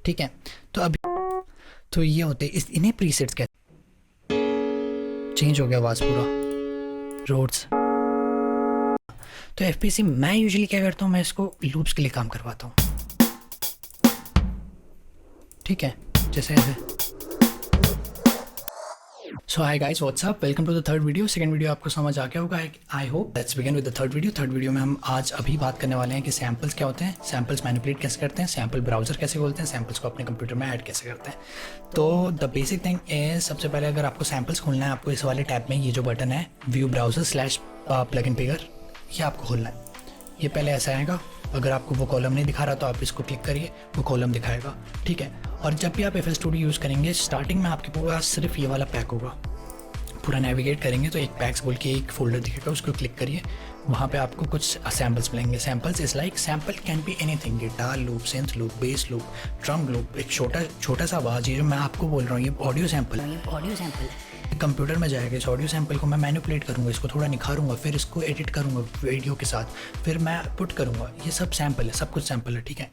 ठीक है। तो अभी तो ये होते इन्हें प्रीसेट्स कहते हैं। चेंज हो गया आवाज़ पूरा, रोड्स। तो एफपीसी मैं यूजुअली क्या करता हूँ, मैं इसको लूप्स के लिए काम करवाता हूँ, ठीक है, जैसे ऐसे। So hi guys, what's up, welcome to the third video. Second video आपको समझ आ गया होगा, I hope. Let's begin with the third video. Third video में हम आज अभी बात करने वाले हैं कि सैम्पल्स क्या होते हैं, सैम्पल्स मैनिपुलेट कैसे करते हैं, सैम्पल ब्राउजर कैसे खोलते हैं, सैम्पल्स को अपने कंप्यूटर में ऐड कैसे करते हैं। तो द बेसिक थिंग इज, सबसे पहले अगर आपको सैम्पल्स खोलना है, आपको इस वाले टैब में ये जो बटन है व्यू ब्राउजर स्लैश प्लगइन पिगर, ये आपको खोलना है। ये पहले ऐसा आएगा, अगर आपको वो कॉलम नहीं दिखा रहा तो आप इसको क्लिक करिए, वो कॉलम दिखाएगा, ठीक है। और जब भी आप FL Studio यूज़ करेंगे, स्टार्टिंग में आपके पास सिर्फ ये वाला पैक होगा। पूरा नेविगेट करेंगे तो एक पैक्स बोल के एक फोल्डर दिखेगा, उसको क्लिक करिए, वहाँ पे आपको कुछ सैम्पल्स मिलेंगे। Samples is like, sample can be anything, guitar loop, synth loop, base loop, drum loop, एक छोटा सा आवाज़। ये जो मैं आपको बोल रहा हूँ, ये ऑडियो सैम्पल है। कंप्यूटर में जाएगा, इस ऑडियो सैम्पल को मैं मैनिपुलेट करूँगा, इसको थोड़ा निखारूंगा, फिर इसको एडिट करूँगा वीडियो के साथ, फिर मैं पुट करूँगा। ये सब सैम्पल है, सब कुछ सैम्पल है, ठीक है।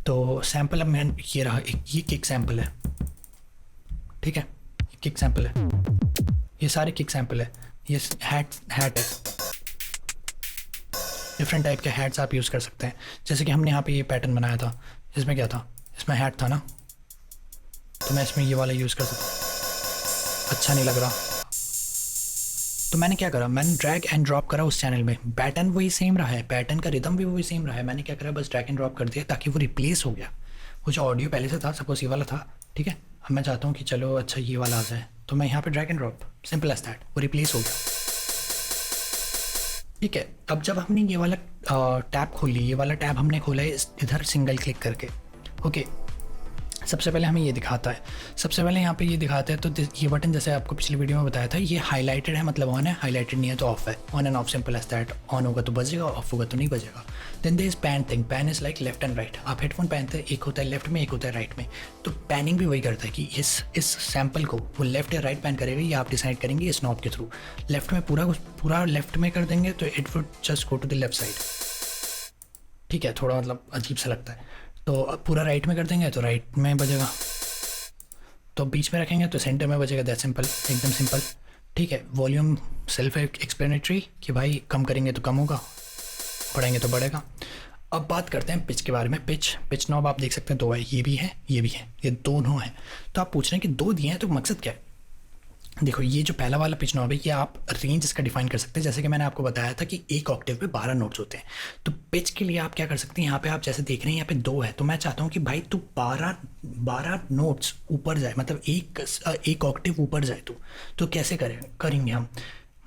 तो सैम्पल अब मैं ये रहा, ये किक सैम्पल है, ठीक है, किक सैम्पल है, ये सारे किक सैम्पल है। ये हैट है, डिफरेंट टाइप के हैट्स आप यूज़ कर सकते हैं। जैसे कि हमने यहाँ पे ये पैटर्न बनाया था, इसमें क्या था, इसमें हैट था ना, तो मैं इसमें ये वाला यूज़ कर सकता हूँ। अच्छा नहीं लग रहा तो मैंने क्या करा, मैंने ड्रैग एंड ड्रॉप करा उस चैनल में। पैटर्न वही सेम रहा है, पैटर्न का रिदम भी वही सेम रहा है। मैंने क्या करा, बस ड्रैग एंड ड्रॉप कर दिया ताकि वो रिप्लेस हो गया। वो जो ऑडियो पहले से था, सपोज ये वाला था, ठीक है। अब मैं चाहता हूँ कि चलो अच्छा ये वाला आ जाए, तो मैं यहाँ पे drag and drop, simple as that, वो रिप्लेस हो गया, ठीक है। अब जब हमने ये वाला टैब खोली, ये वाला टैब हमने खोला है इधर सिंगल क्लिक करके, ओके। सबसे पहले हमें ये दिखाता है, सबसे पहले यहाँ पे ये दिखाता है। तो ये बटन, जैसे आपको पिछली वीडियो में बताया था, ये हाईलाइटेड है मतलब ऑन है, हाईलाइटेड नहीं है तो ऑफ है। On and off, simple as that. On होगा तो बजेगा, ऑफ होगा तो नहीं बजेगा। Then there is pan thing. Pan is like left and right. आप हेडफोन पहनते हैं, एक होता है लेफ्ट में, एक होता है राइट में। तो पैनिंग भी वही करता है कि इस सैम्पल को वो लेफ्ट या राइट पैन करेगा, ये आप डिसाइड करेंगे इस नॉब के थ्रू। लेफ्ट में पूरा लेफ्ट में कर देंगे तो it would just go to the left side, ठीक है। थोड़ा मतलब अजीब सा लगता है। तो पूरा राइट में कर देंगे तो राइट में बजेगा, तो बीच में रखेंगे तो सेंटर में बजेगा। दैट सिंपल, एकदम सिंपल, ठीक है। वॉल्यूम सेल्फ एक्सप्लेनेटरी कि भाई कम करेंगे तो कम होगा, बढ़ाएंगे तो बढ़ेगा। अब बात करते हैं पिच के बारे में। पिच नॉब आप देख सकते हैं, दो है, ये भी है, ये भी है, ये दोनों हैं। तो आप पूछ रहे हैं कि दो दिए हैं तो मकसद क्या है। देखो, ये जो पहला वाला पिच नॉब है, ये आप रेंज इसका डिफाइन कर सकते हैं। जैसे कि मैंने आपको बताया था कि एक ऑक्टेव में 12 नोट्स होते हैं। तो पिच के लिए आप क्या कर सकते हैं, यहाँ पे आप जैसे देख रहे हैं यहाँ पे 2 है, तो मैं चाहता हूँ कि भाई तू 12 नोट्स ऊपर जाए, मतलब एक ऑक्टेव ऊपर जाए। तो कैसे करेंगे हम,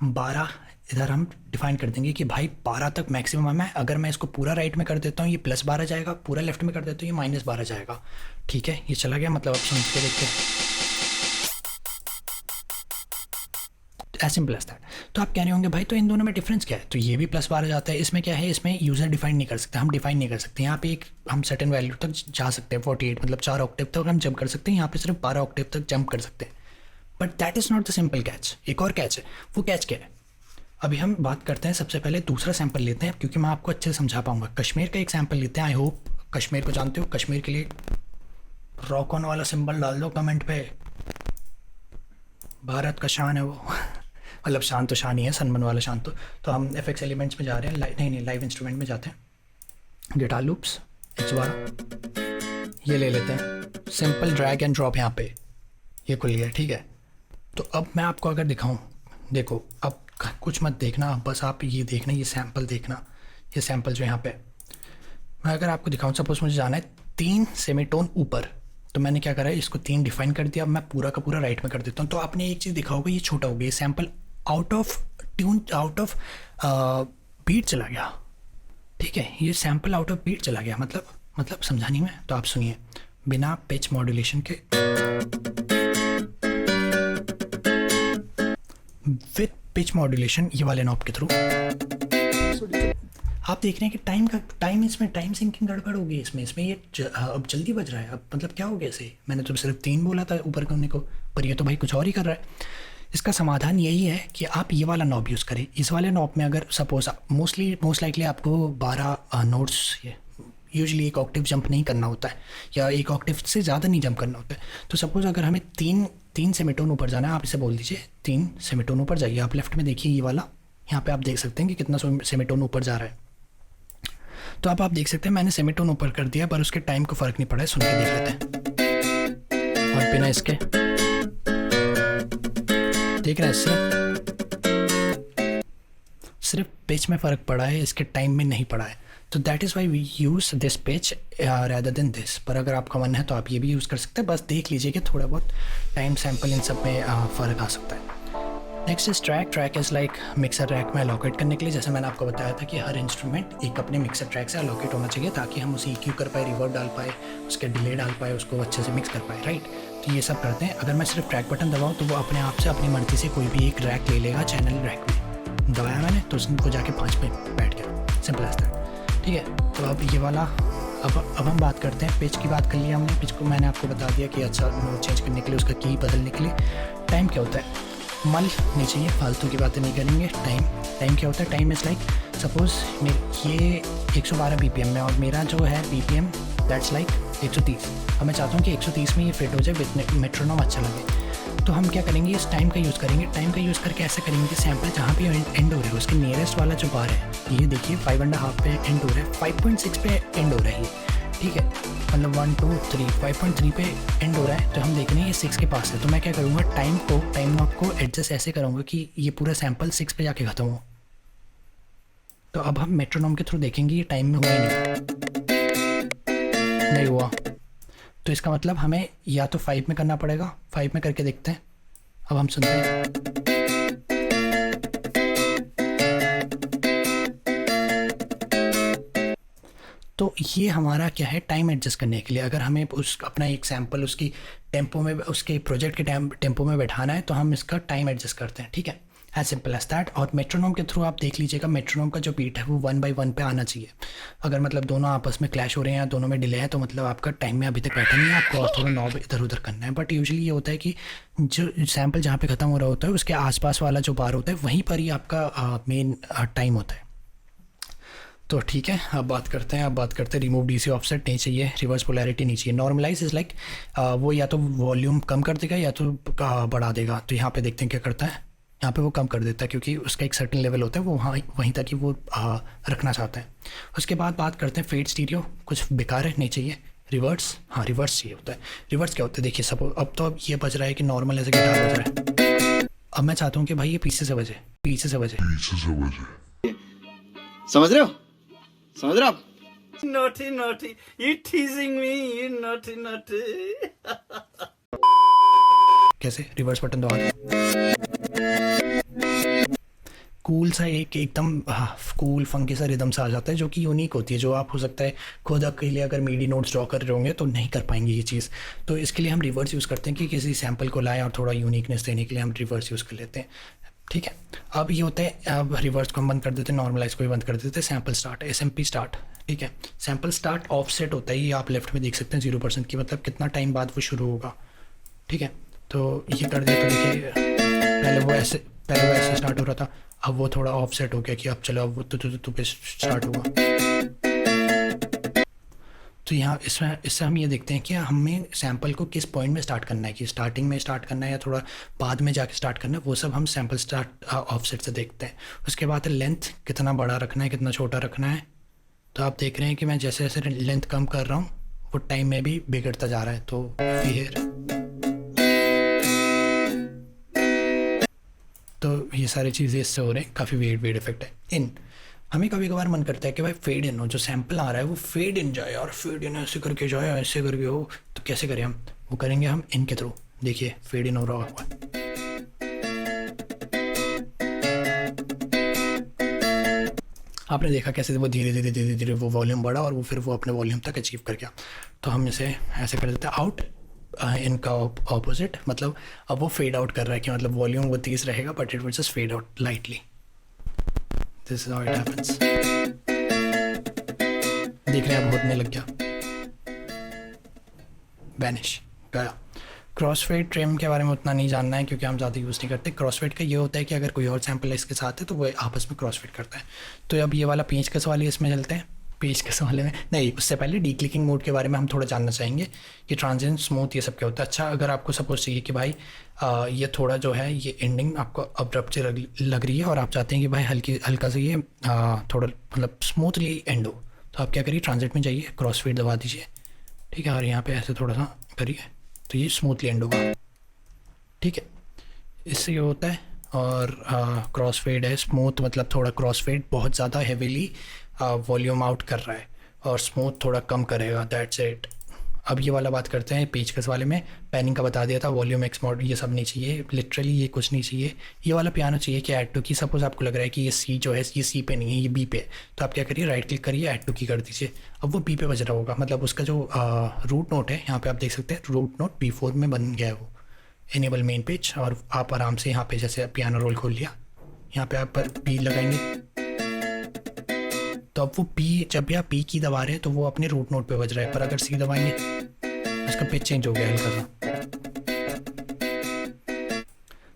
12 इधर हम डिफाइन कर देंगे कि भाई 12 तक मैक्सिमम है। अगर मैं इसको पूरा राइट में कर देता हूँ, ये +12 जाएगा, पूरा लेफ्ट में कर देता हूँ, ये -12 जाएगा, ठीक है। ये चला गया, मतलब आप समझ के देखते हैं, एज सिंपल एज दैट। तो आप कह रहे होंगे भाई तो इन दोनों में डिफरेंस क्या है, तो ये भी +12 जाता है। इसमें क्या है, इसमें यूज़र डिफाइन नहीं कर सकते, हम डिफाइन नहीं कर सकते। यहाँ पे एक हम सर्टेन वैल्यू तक जा सकते हैं, 48 मतलब 4 ऑक्टेव तक हम जंप कर सकते हैं। यहाँ पे सिर्फ 12 ऑक्टेव तक जंप कर सकते हैं। But that is not the simple catch. एक और कैच है, वो कैच क्या है, अभी हम बात करते हैं। सबसे पहले दूसरा सैंपल लेते हैं, क्योंकि मैं आपको अच्छे से समझा पाऊंगा। कश्मीर का एक सैंपल लेते हैं। आई होप कश्मीर को जानते हो। कश्मीर के लिए रॉक ऑन वाला सिंबल डाल दो कमेंट पे। भारत का शान है वो मतलब शान तो शान ही है, सनमन वाला शान। तो हम FX एलिमेंट्स में जा रहे हैं, नहीं लाइव इंस्ट्रूमेंट में जाते हैं। गिटार लूप्स H12 ये ले लेते हैं। सिंपल ड्रैग एंड ड्रॉप, यहाँ पे ये खुल गया, ठीक है। तो अब मैं आपको अगर दिखाऊं, देखो अब कुछ मत देखना, बस आप ये देखना, ये सैंपल देखना, ये सैंपल जो यहाँ पे मैं अगर आपको दिखाऊं, सपोज मुझे जाना है 3 सेमीटोन ऊपर, तो मैंने क्या करा है, इसको 3 डिफाइन कर दिया। अब मैं पूरा का पूरा राइट में कर देता हूँ। तो आपने एक चीज़ देखा होगा, ये छोटा हो गया, ये sample out of tune, out of beat चला गया, ठीक है। ये सैंपल आउट ऑफ बीट चला गया, मतलब समझानी में। तो आप सुनिए, बिना पिच मॉड्यूलेशन के, विथ पिच मॉड्यूलेशन, ये वाले नॉब के थ्रू आप देख रहे हैं कि टाइम सिंकिंग गड़बड़ हो गई इसमें ये अब जल्दी बज रहा है। अब मतलब क्या हो गया इसे, मैंने तो सिर्फ 3 बोला था ऊपर करने को, पर ये तो भाई कुछ और ही कर रहा है। इसका समाधान यही है कि आप ये वाला नॉब यूज़ करें। इस वाले नॉब में अगर सपोज मोस्ट लाइकली आपको 12 नोट्स यूजुअली एक ऑक्टेव जंप नहीं करना होता है, या एक ऑक्टेव से ज़्यादा नहीं जंप करना होता है। तो सपोज़ अगर हमें तीन सेमीटोन ऊपर जाना है, आप इसे बोल दीजिए 3 सेमीटोन ऊपर जाइए। आप लेफ्ट में देखिए ये वाला, यहाँ पे आप देख सकते हैं कि कितना सेमीटोन ऊपर जा रहा है। तो आप देख सकते हैं मैंने सेमीटोन ऊपर कर दिया, पर उसके टाइम को फ़र्क नहीं पड़ा है। सुन के देख लेते हैं और बिना इसके देख रहे हैं, सिर्फ पिच में फ़र्क पड़ा है, इसके टाइम में नहीं पड़ा है। तो that is why we use this pitch rather than this. पर अगर आपका मन है तो आप ये भी यूज़ कर सकते हैं, बस देख लीजिए कि थोड़ा बहुत टाइम सैम्पल इन सब में फ़र्क आ सकता है। Next is track. Track is like mixer track में अलोकेट करने के लिए, जैसे मैंने आपको बताया था कि हर इंस्ट्रूमेंट एक अपने मिक्सर ट्रैक से अलोकेट होना चाहिए, ताकि हम उसे EQ कर पाए, रिवर्ब डाल पाए, उसके डिले डाल पाए, उसको अच्छे से मिक्स कर पाए, राइट। तो ये सब करते हैं। अगर मैं सिर्फ ट्रैक बटन दबाऊँ तो वो अपने आप से अपनी मर्जी से कोई भी एक रैक ले लेगा। चैनल रैक में दबाया मैंने तो उसको जाके 5 पे बैठ गया, सिंपल एज दैट, ठीक है। तो अब ये वाला अब हम बात करते हैं पिच की। बात कर लिया हमने, पिच को मैंने आपको बता दिया कि अच्छा नोट चेंज करने के लिए, उसका की बदलने के लिए टाइम क्या होता है, मल नहीं चाहिए, फालतू की बातें नहीं करेंगे। टाइम क्या होता है, टाइम इज़ लाइक सपोज़ ये 112 BPM में और मेरा जो है BPM दैट्स लाइक 130। अब मैं चाहता हूँ कि 130 में ये फिट हो जाए, विद मेट्रोनोम अच्छा लगे। तो हम क्या करेंगे, इस टाइम का यूज़ करेंगे। टाइम का यूज़ करके ऐसे करेंगे कि सैम्पल जहाँ पे एंड हो रहा है उसके नियरेस्ट वाला जो बार है, ये देखिए 5.5 पे एंड हो रहा है, 5.6 पे एंड हो रहा है ये, ठीक है। मतलब 1 2 3 5.3 पे एंड हो रहा है, तो हम देख रहे हैं ये 6 के पास है। तो मैं क्या करूँगा, टाइम नॉट को एडजस्ट ऐसे करूँगा कि ये पूरा सैम्पल 6 पे जाके ख़त्म हो। तो अब हम मेट्रोनोम के थ्रू देखेंगे ये टाइम में हुआ ही नहीं हुआ। तो इसका मतलब हमें या तो 5 में करना पड़ेगा। 5 में करके देखते हैं। अब हम सुनते हैं, तो ये हमारा क्या है, टाइम एडजस्ट करने के लिए। अगर हमें उस अपना एक सैम्पल उसकी टेम्पो में, उसके प्रोजेक्ट के टेम्पो में बैठाना है, तो हम इसका टाइम एडजस्ट करते हैं, ठीक है, एज सिंपल एज दैट। और मेट्रोनोम के थ्रू आप देख लीजिएगा, मेट्रोनोम का जो बीट है वो 1 by 1 पे आना चाहिए। अगर मतलब दोनों आपस में क्लैश हो रहे हैं या दोनों में डिले है, तो मतलब आपका टाइम में अभी तक बैठा नहीं है, आपको और थोड़ा नॉब इधर उधर करना है। बट यूजुअली ये होता है कि जो सैम्पल जहाँ पे ख़त्म हो रहा होता है उसके आसपास वाला जो बार होता है वहीं पर ही आपका मेन टाइम होता है। तो ठीक है, अब बात करते हैं रिमूव DC ऑफसेट नहीं चाहिए, रिवर्स पोलैरिटी नहीं चाहिए। नॉर्मलाइज इज़ लाइक वो या तो वॉल्यूम कम कर देगा या तो बढ़ा देगा। तो यहाँ पे देखते हैं क्या करता है, यहाँ पे वो कम कर देता है, क्योंकि उसका एक सर्टेन लेवल होता है, वो वहीं तक ही वो रखना चाहता है। उसके बाद बात करते हैं फेड स्टीरियो। कुछ बेकार है, नहीं चाहिए। रिवर्स, हाँ रिवर्स चाहिए होता है। रिवर्स क्या होता है, देखिए सपोज अब ये बज रहा है कि नॉर्मल ऐसे गिटार बज रहा है। अब मैं चाहता हूँ कि भाई ये पीछे से बजे। समझ रहे हो आप? Naughty, you teasing me, you naughty. कैसे, रिवर्स बटन दबा कूल सा एकदम कूल फंकी सा रिदम सा आ जाता है, जो कि यूनिक होती है, जो आप हो सकता है खुद अकेले अगर मीडी नोट्स ड्रॉ कर रहे होंगे तो नहीं कर पाएंगे ये चीज़। तो इसके लिए हम रिवर्स यूज़ करते हैं कि किसी सैम्पल को लाएं और थोड़ा यूनिकनेस देने के लिए हम रिवर्स यूज़ कर लेते हैं, ठीक है। अब ये होता है, अब रिवर्स को हम बंद कर देते हैं, नॉर्मलाइज को भी बंद कर देते हैं। सैम्पल स्टार्ट, SMP स्टार्ट, ठीक है। सैम्पल स्टार्ट ऑफसेट होता है, ये आप लेफ्ट में देख सकते हैं 0% की, मतलब कितना टाइम बाद वो शुरू होगा, ठीक है। तो ये कर दिया, तो देखिए पहले वो ऐसे स्टार्ट हो रहा था, अब वो थोड़ा ऑफसेट हो गया कि अब चलो अब वो तो पे स्टार्ट होगा। तो यहाँ इससे हम ये देखते हैं कि हमें सैम्पल को किस पॉइंट में स्टार्ट करना है, कि स्टार्टिंग में स्टार्ट करना है या थोड़ा बाद में जाके स्टार्ट करना है, वो सब हम सैम्पल स्टार्ट ऑफसेट से देखते हैं। उसके बाद लेंथ कितना बड़ा रखना है, कितना छोटा रखना है। तो आप देख रहे हैं कि मैं जैसे जैसे लेंथ कम कर रहा हूँ वो टाइम में भी बिगड़ता जा रहा है। तो फिर तो ये सारी चीज़ें इससे हो रही हैं, काफ़ी वेट इफेक्ट है। हमें कभी कभार मन करता है कि भाई फेड इन हो, जो सैम्पल आ रहा है वो फेड इन जाए, और फेड इन ऐसे करके जाए, ऐसे करके हो। तो कैसे करें हम, वो करेंगे हम इन के थ्रू। देखिए फेड इन हो रहा हुआ, आपने देखा कैसे वो धीरे धीरे वो वॉल्यूम बढ़ा और वो फिर वो अपने वॉल्यूम तक अचीव कर गया। तो हम इसे ऐसे कर देते हैं आउट, इनका ऑपोजिट, मतलब अब वो फेड आउट कर रहा है कि मतलब वॉल्यूम वो 30 रहेगा but it will just fade out lightly. This is how it happens. देख रहे हैं अब होने लग गया, वैनिश गया। क्रॉसफेड ट्रिम के बारे में उतना नहीं जानना है क्योंकि हम ज़्यादा यूज़ नहीं करते। क्रॉसफेड का ये होता है कि अगर कोई और सैम्पल इसके साथ है तो वो आपस में क्रॉसफेड करता है। तो अब ये वाला पेंचकस वाली इसमें चलते हैं। पेचकस वाले में नहीं, उससे पहले डी क्लिकिंग मोड के बारे में हम थोड़ा जानना चाहेंगे कि ट्रांजिएंट, स्मूथ, ये सब क्या होता है। अच्छा, अगर आपको सपोज चाहिए कि भाई ये थोड़ा जो है ये एंडिंग आपको अब्रप्ट से लग रही है और आप चाहते हैं कि भाई हल्का सा ये थोड़ा मतलब स्मूथली एंड हो, तो आप क्या करिए, ट्रांजिट में जाइए, क्रॉस फेड दबा दीजिए, ठीक है, और यहाँ पे ऐसे थोड़ा सा करिए तो ये स्मूथली एंड होगा, ठीक है। इससे ये होता है। और क्रॉस फेड है, स्मूथ मतलब थोड़ा क्रॉस फेड बहुत ज़्यादा हेवीली वॉल्यूम आउट कर रहा है और स्मूथ थोड़ा कम करेगा, दैट्स इट। अब ये वाला बात करते हैं पेचकस वाले में। पैनिंग का बता दिया था, वॉल्यूम एक्स मॉड ये सब नहीं चाहिए, लिटरली ये कुछ नहीं चाहिए। ये वाला पियानो चाहिए कि ऐड टू की, सपोज आपको लग रहा है कि ये सी जो है ये सी पे नहीं है, ये बी पे, तो आप क्या करिए, राइट क्लिक करिए, ऐड टू की कर दीजिए। अब वो बी पे बज रहा होगा, मतलब उसका जो रूट नोट है यहाँ पे आप देख सकते हैं, रूट नोट B4 में बन गया है वो, इनेबल मेन पेज। और आप आराम से यहाँ पे जैसे पियानो रोल खोल लिया, यहाँ पे आप पी लगाएंगे तो अब वो पी, जब भी आप पी की दबा रहे हैं तो वो अपने रूट नोट पे बज रहा है, पर अगर सी दबाएंगे उसका पिच चेंज हो गया हल्का सा।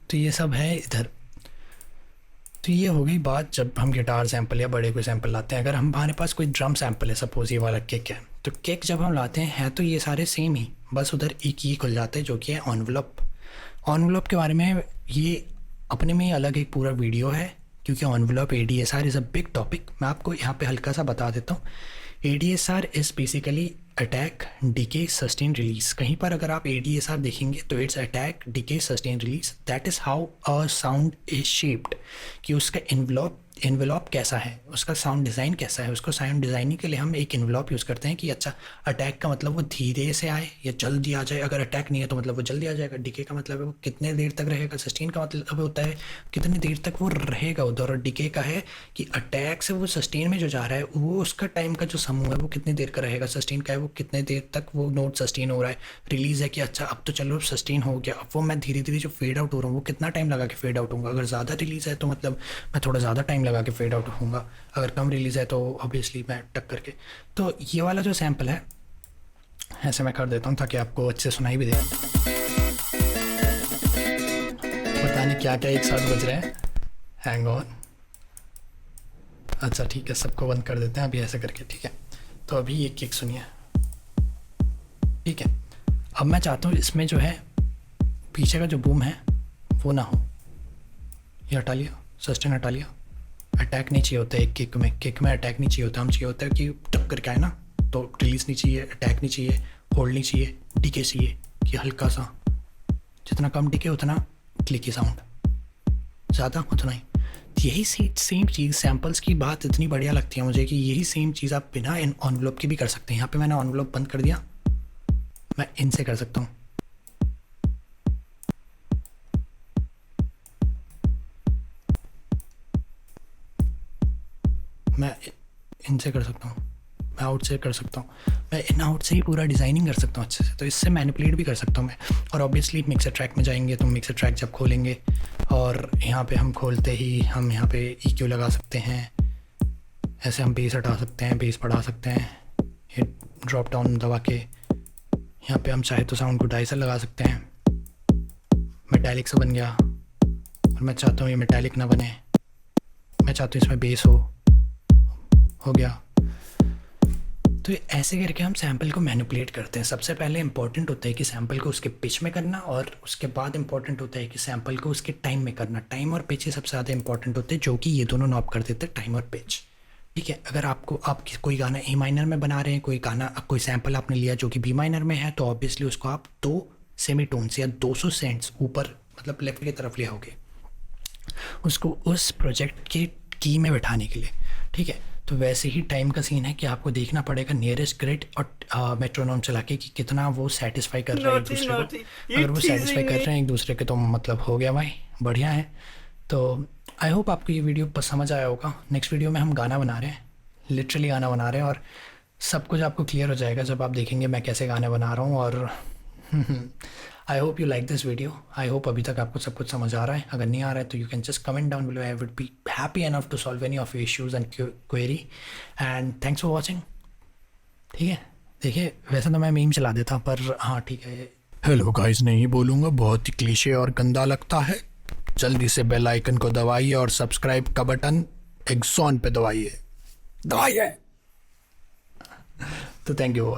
तो ये सब है इधर। तो ये हो गई बात जब हम गिटार सैंपल या बड़े कोई सैंपल लाते हैं। अगर हमारे पास कोई ड्रम सैंपल है, सपोज ये वाला किक है, तो किक जब हम लाते हैं तो ये सारे सेम ही, बस उधर एक ही खुल जाता है जो कि है एनवलप। एनवलप के बारे में ये अपने में ही अलग एक पूरा वीडियो है, क्योंकि envelope ADSR is a big topic. मैं आपको यहाँ पे हल्का सा बता देता हूँ। ADSR is basically attack, decay, sustain, release. कहीं पर अगर आप ADSR देखेंगे तो it's attack, decay, sustain, release. That is how a sound is shaped, कि उसका एनवेलॉप कैसा है, उसका साउंड डिज़ाइन कैसा है। उसको साउंड डिज़ाइनिंग के लिए हम एक एनवेलॉप यूज़ करते हैं कि अच्छा अटैक का मतलब वो धीरे से आए या जल्दी आ जाए, अगर अटैक नहीं है तो मतलब वो जल्दी आ जाएगा। डिके का मतलब है वो कितने देर तक रहेगा, सस्टेन का मतलब होता है कितनी देर तक वो रहेगा उधर, और डिके का है कि अटैक से वो सस्टेन में जो जा रहा है वो उसका टाइम का जो समूह है वो कितनी देर का रहेगा। सस्टेन का है वो कितने देर तक वो नोट सस्टेन हो रहा है। रिलीज़ है कि अच्छा अब तो चलो सस्टेन हो गया, अब वो मैं धीरे धीरे जो फेड आउट हो रहा हूँ वो कितना टाइम लगा के फेड आउट होऊंगा। अगर ज़्यादा रिलीज़ है तो मतलब मैं थोड़ा ज़्यादा टाइम लगा के फेड आउट होऊंगा, अगर कम रिलीज़ है तो ऑब्वियसली मैं टक करके। तो ये वाला जो सैंपल है ऐसे मैं कर देता हूँ ताकि आपको अच्छे सुनाई भी दे। पता नहीं क्या क्या एक साथ बज रहे हैं, हैंग ऑन। अच्छा ठीक है, सबको बंद कर देते हैं अभी ऐसे करके, ठीक है। तो अभी ये किक सुनिए, ठीक है। अब मैं चाहता हूँ इसमें जो है पीछे का जो बूम है वो ना हो, ये हटा लिया, सस्टेन हटा लिया। अटैक नहीं चाहिए होता है एक किक में अटैक नहीं चाहिए होता, हम चाहिए होता है कि टक करके आए ना, तो रिलीज नहीं चाहिए, अटैक नहीं चाहिए, होल्ड नहीं चाहिए, डीके चाहिए कि हल्का सा, जितना कम डीके उतना क्लिकी साउंड, ज़्यादा उतना ही। यही सेम चीज़ सैम्पल्स की बात इतनी बढ़िया लगती है मुझे कि यही सेम चीज़ आप बिना एनवलप के भी कर सकते हैं। यहाँ पे मैंने एनवलप बंद कर दिया, मैं इनसे कर सकता हूँ। मैं इनसे कर सकता हूँ, मैं आउट से कर सकता हूँ, मैं इन आउट से ही पूरा डिज़ाइनिंग कर सकता हूँ अच्छे से। तो इससे मैनिपुलेट भी कर सकता हूँ मैं। और ऑब्वियसली मिक्सर ट्रैक में जाएंगे तो मिक्सर ट्रैक जब खोलेंगे और यहाँ पे हम खोलते ही हम यहाँ पे EQ लगा सकते हैं, ऐसे हम बेस हटा सकते हैं, बेस बढ़ा सकते हैं, ये ड्रॉप डाउन दबा के यहाँ पे हम चाहे तो साउंड को डाइसर लगा सकते हैं। मेटालिक से बन गया और मैं चाहता हूँ ये मेटालिक ना बने, मैं चाहता हूँ इसमें बेस हो गया। तो ऐसे करके हम सैंपल को मैनिपुलेट करते हैं। सबसे पहले इंपॉर्टेंट होता है कि सैंपल को उसके पिच में करना, और उसके बाद इंपॉर्टेंट होता है कि सैंपल को उसके टाइम में करना। टाइम और पिच सबसे ज़्यादा इंपॉर्टेंट होते हैं, जो कि ये दोनों नॉब कर देते हैं, टाइम और पिच, ठीक है। अगर आप कोई गाना ए माइनर में बना रहे हैं, कोई सैंपल आपने लिया जो कि बी माइनर में है, तो ऑब्वियसली उसको आप 2 सेमीटोन्स या 200 सेंट्स ऊपर मतलब लेफ्ट की तरफ ले आओगे उसको उस प्रोजेक्ट के की में बैठाने के लिए, ठीक है। तो वैसे ही टाइम का सीन है कि आपको देखना पड़ेगा नियरेस्ट ग्रिड और मेट्रोनोम चला के कि कितना वो सेटिस्फाई कर रहा है एक दूसरे को। अगर वो सेटिस्फाई कर रहे हैं एक दूसरे के तो मतलब हो गया भाई, बढ़िया है। तो आई होप आपको ये वीडियो बस समझ आया होगा। नेक्स्ट वीडियो में हम गाना बना रहे हैं, लिटरली गाना बना रहे हैं, और सब कुछ आपको क्लियर हो जाएगा जब आप देखेंगे मैं कैसे गाने बना रहा हूँ। और I hope you like this video. I hope अभी तक आपको सब कुछ समझ आ रहा है। अगर नहीं आ रहा है तो you can just comment down below, I would be happy enough to solve any of your issues and query. And thanks for watching, ठीक है। देखिए वैसे तो मैं मीम चला देता पर हाँ ठीक है। हेलो गाइस नहीं बोलूँगा, बहुत ही क्लीशे और गंदा लगता है। जल्दी से बेल आइकन को दबाइए और सब्सक्राइब का बटन एक्सॉन पे दबाइए। तो थैंक यू।